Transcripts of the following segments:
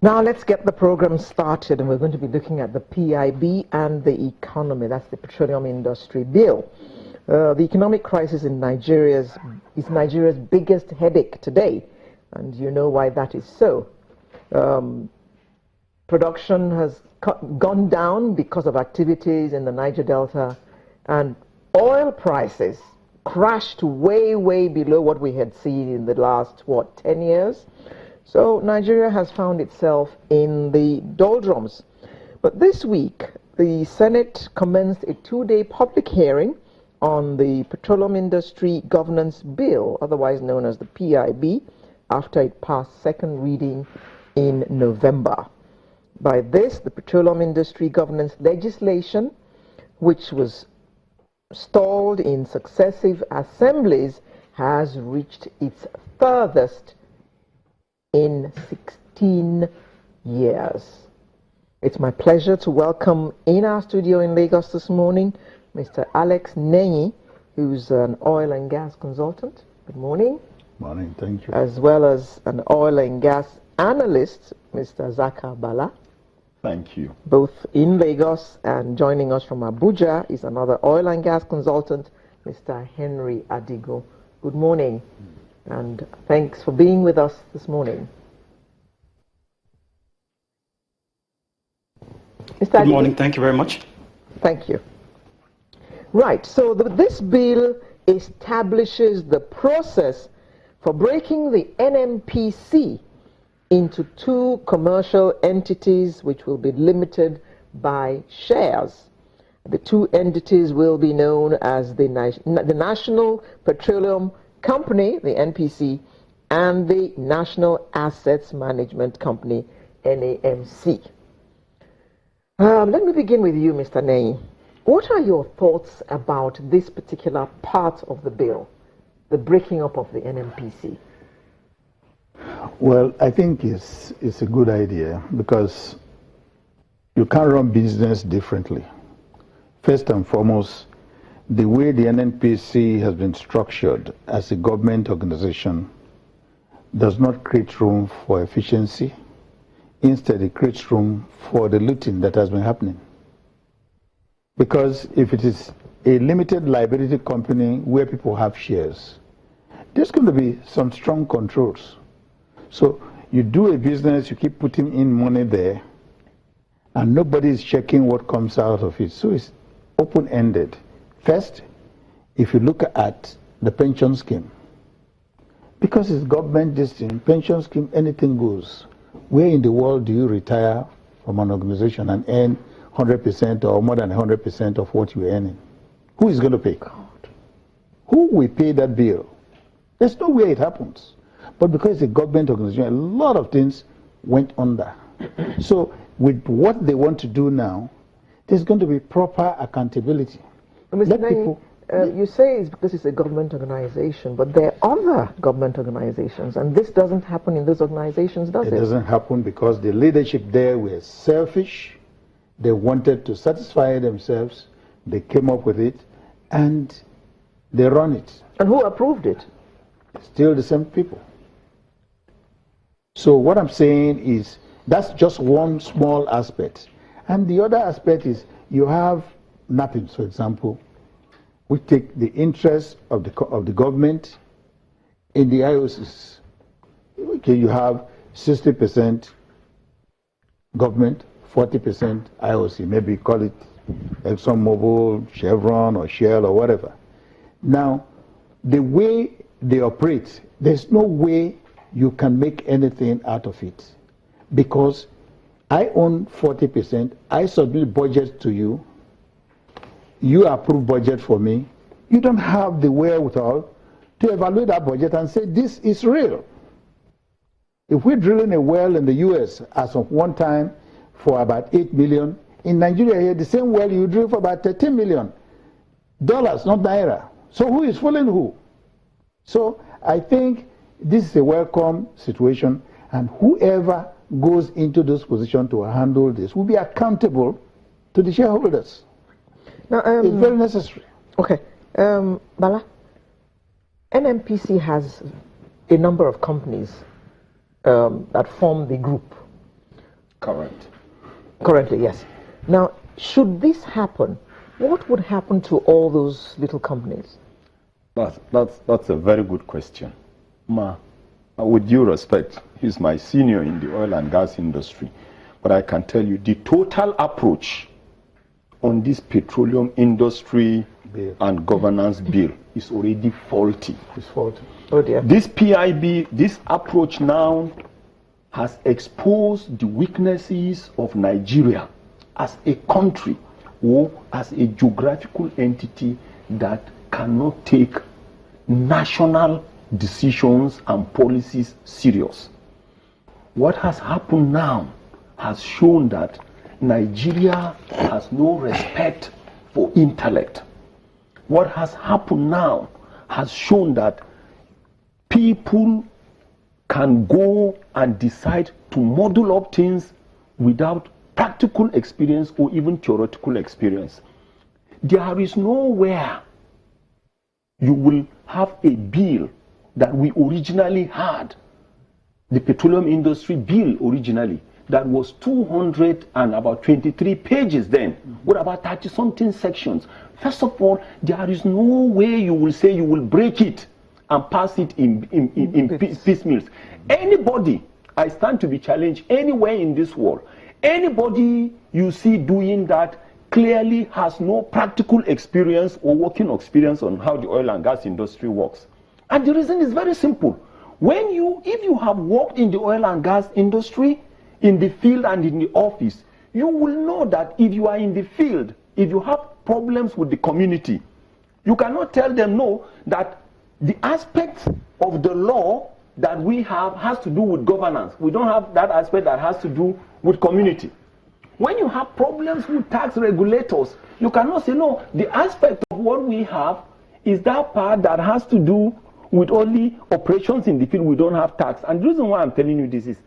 Now let's get the program started, and we're going to be looking at the PIB and the economy. That's the Petroleum Industry Bill. The economic crisis in Nigeria is Nigeria's biggest headache today, and you know why that is so. Production has gone down because of activities in the Niger Delta, and oil prices crashed way, way below what we had seen in the last, 10 years? So Nigeria has found itself in the doldrums. But this week, the Senate commenced a 2-day public hearing on the Petroleum Industry Governance Bill, otherwise known as the PIB, after it passed second reading in November. By this, the Petroleum Industry Governance legislation, which was stalled in successive assemblies, has reached its furthest in 16 years. It's my pleasure to welcome in our studio in Lagos this morning Mr. Alex Nenyi, who's an oil and gas consultant. Good morning. Morning, thank you. As well as an oil and gas analyst, Mr. Zaka Bala. Thank you. Both in Lagos, and joining us from Abuja is another oil and gas consultant, Mr. Henry Adigo. Good morning. And thanks for being with us this morning. Good morning. Thank you very much. Thank you. Right. So this bill establishes the process for breaking the NNPC into 2 commercial entities which will be limited by shares. The 2 entities will be known as the National Petroleum Company, the NPC, and the National Assets Management Company, NAMC. Let me begin with you, Mr. Nenyi. What are your thoughts about this particular part of the bill, the breaking up of the NNPC? Well, I think it's a good idea because you can't run business differently. First and foremost, the way the NNPC has been structured as a government organization does not create room for efficiency. Instead, it creates room for the looting that has been happening. Because if it is a limited liability company where people have shares, there's going to be some strong controls. So you do a business, you keep putting in money there, and nobody is checking what comes out of it. So it's open-ended. First, if you look at the pension scheme, because it's government distinct, pension scheme, anything goes. Where in the world do you retire from an organization and earn 100% or more than 100% of what you're earning? Who is going to pay? Who will pay that bill? There's no way it happens. But because it's a government organization, a lot of things went under. So with what they want to do now, there's going to be proper accountability. Mr. Nenyi, you say it's because it's a government organization, but there are other government organizations, and this doesn't happen in those organizations, does it? It doesn't happen because the leadership there were selfish. They wanted to satisfy themselves. They came up with it, and they run it. And who approved it? Still the same people. So what I'm saying is that's just one small aspect. And the other aspect is you have NAPIMS, for example, we take the interest of the government in the IOCs. Okay, you have 60% government, 40% IOC. Maybe call it ExxonMobil, Chevron, or Shell, or whatever. Now, the way they operate, there's no way you can make anything out of it. Because I own 40%, I submit budget to you, you approve budget for me, you don't have the wherewithal to evaluate that budget and say this is real. If we're drilling a well in the US as of one time for about 8 million, in Nigeria here, the same well you drill for about $13 million, not naira. So who is fooling who? So I think this is a welcome situation, and whoever goes into this position to handle this will be accountable to the shareholders. Now, it's very necessary. Okay. Bala, NNPC has a number of companies that form the group. Currently, yes. Now, should this happen, what would happen to all those little companies? That's a very good question. Ma, with due respect, he's my senior in the oil and gas industry. But I can tell you, the total approach on this petroleum industry and governance bill is already faulty. It's faulty. Oh dear. This PIB, this approach now has exposed the weaknesses of Nigeria as a country or as a geographical entity that cannot take national decisions and policies serious. What has happened now has shown that Nigeria has no respect for intellect. What has happened now has shown that people can go and decide to model up things without practical experience or even theoretical experience. There is nowhere you will have a bill that we originally had, the petroleum industry bill originally, that was 223 pages then, with about 30-something sections. First of all, there is no way you will say you will break it and pass it in piecemeals. Anybody, I stand to be challenged anywhere in this world, anybody you see doing that clearly has no practical experience or working experience on how the oil and gas industry works. And the reason is very simple. If you have worked in the oil and gas industry, in the field and in the office, you will know that if you are in the field, if you have problems with the community, you cannot tell them no, that the aspect of the law that we have has to do with governance. We don't have that aspect that has to do with community. When you have problems with tax regulators, you cannot say no, the aspect of what we have is that part that has to do with only operations in the field. We don't have tax. And the reason why I'm telling you this is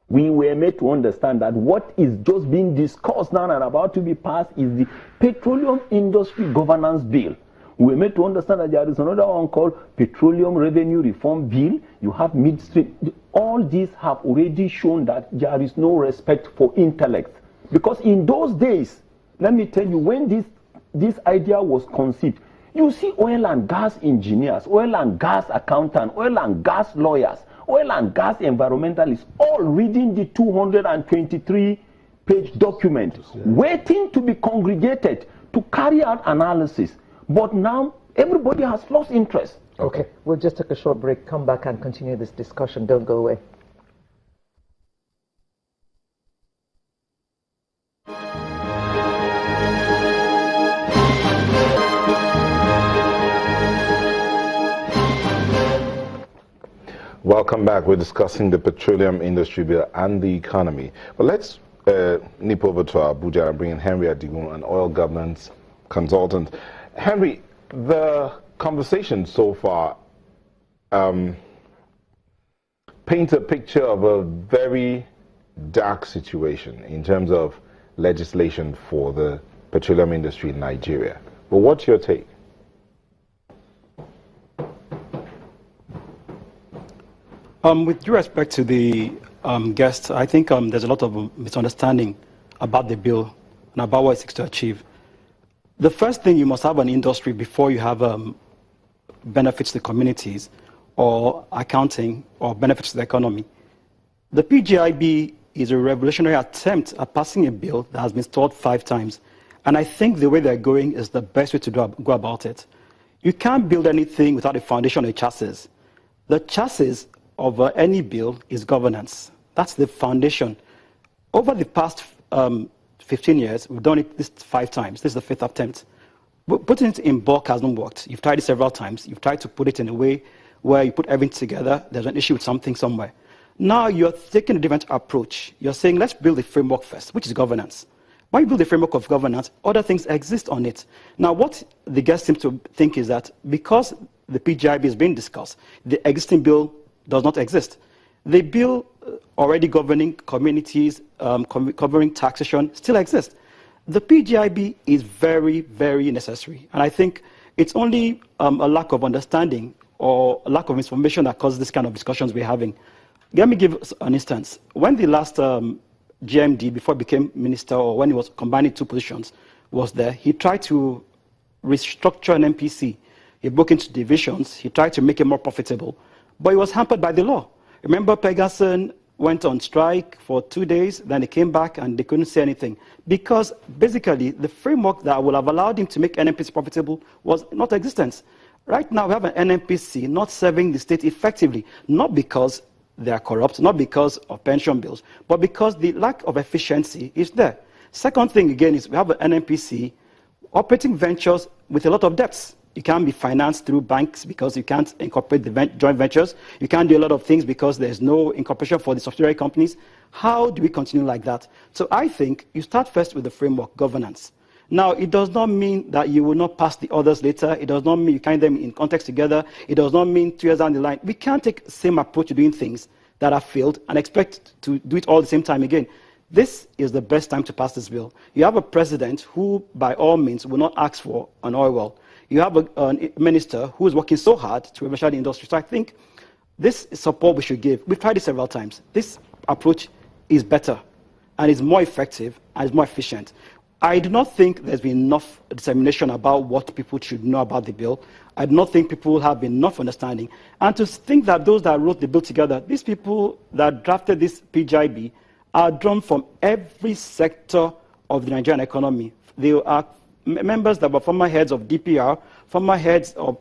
we were made to understand that what is just being discussed now and about to be passed is the Petroleum Industry Governance Bill. We were made to understand that there is another one called Petroleum Revenue Reform Bill. You have midstream. All these have already shown that there is no respect for intellect. Because in those days, let me tell you, when this idea was conceived, you see oil and gas engineers, oil and gas accountants, oil and gas lawyers, oil and gas environmentalists, all reading the 223-page document, waiting to be congregated to carry out analysis. But now, everybody has lost interest. Okay, we'll just take a short break, come back and continue this discussion. Don't go away. Welcome back. We're discussing the petroleum industry bill and the economy. But let's nip over to Abuja and bring in Henry Adigun, an oil governance consultant. Henry, the conversation so far paints a picture of a very dark situation in terms of legislation for the petroleum industry in Nigeria. But what's your take? With due respect to the guest, I think there's a lot of misunderstanding about the bill and about what it seeks to achieve. The first thing, you must have an industry before you have benefits to the communities or accounting or benefits to the economy. The PGIB is a revolutionary attempt at passing a bill that has been stalled 5 times. And I think the way they're going is the best way to go about it. You can't build anything without a foundation or a chassis. The chassis of any bill is governance. That's the foundation. Over the past 15 years, we've done it this 5 times. This is the 5th attempt. But putting it in bulk hasn't worked. You've tried it several times. You've tried to put it in a way where you put everything together. There's an issue with something somewhere. Now you're taking a different approach. You're saying, let's build a framework first, which is governance. When you build a framework of governance, other things exist on it. Now, what the guest seems to think is that because the PGIB is being discussed, the existing bill does not exist. The bill already governing communities, covering taxation, still exists. The PGIB is very, very necessary. And I think it's only a lack of understanding or a lack of information that causes this kind of discussions we're having. Let me give an instance. When the last GMD before he became minister, or when he was combining two positions, was there. He tried to restructure an NPC. He broke into divisions. He tried to make it more profitable, but he was hampered by the law. Remember, Pegason went on strike for 2 days, then they came back and they couldn't say anything because basically the framework that would have allowed him to make NNPC profitable was not existence. Right now we have an NNPC not serving the state effectively, not because they are corrupt, not because of pension bills, but because the lack of efficiency is there. Second thing again is we have an NNPC operating ventures with a lot of debts. You can't be financed through banks because you can't incorporate the joint ventures. You can't do a lot of things because there's no incorporation for the subsidiary companies. How do we continue like that? So I think you start first with the framework, governance. Now, it does not mean that you will not pass the others later. It does not mean you kind them in context together. It does not mean 2 years down the line. We can't take the same approach to doing things that have failed and expect to do it all the same time again. This is the best time to pass this bill. You have a president who, by all means, will not ask for an oil well. You have a minister who is working so hard to revolutionise the industry. So I think this is support we should give. We've tried it several times. This approach is better and is more effective and is more efficient. I do not think there's been enough dissemination about what people should know about the bill. I do not think people have enough understanding. And to think that those that wrote the bill together, these people that drafted this PIB, are drawn from every sector of the Nigerian economy. They are members that were former heads of DPR, former heads of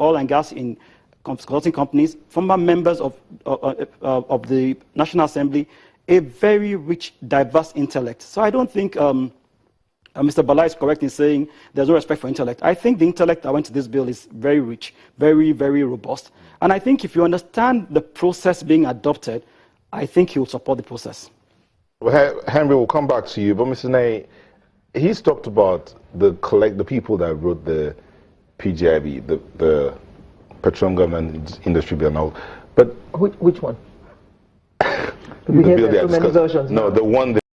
oil and gas in consulting companies, former members of the National Assembly, a very rich, diverse intellect. So I don't think Mr. Bala is correct in saying there's no respect for intellect. I think the intellect that went to this bill is very rich, very, very robust. And I think if you understand the process being adopted, I think he will support the process. Well, Henry, we'll come back to you, but Mr. Ney, he's talked about the people that wrote the PGIB, the Petroleum Government Industry Bill now, but which one? the bill they are discussing. Many versions. No, the one.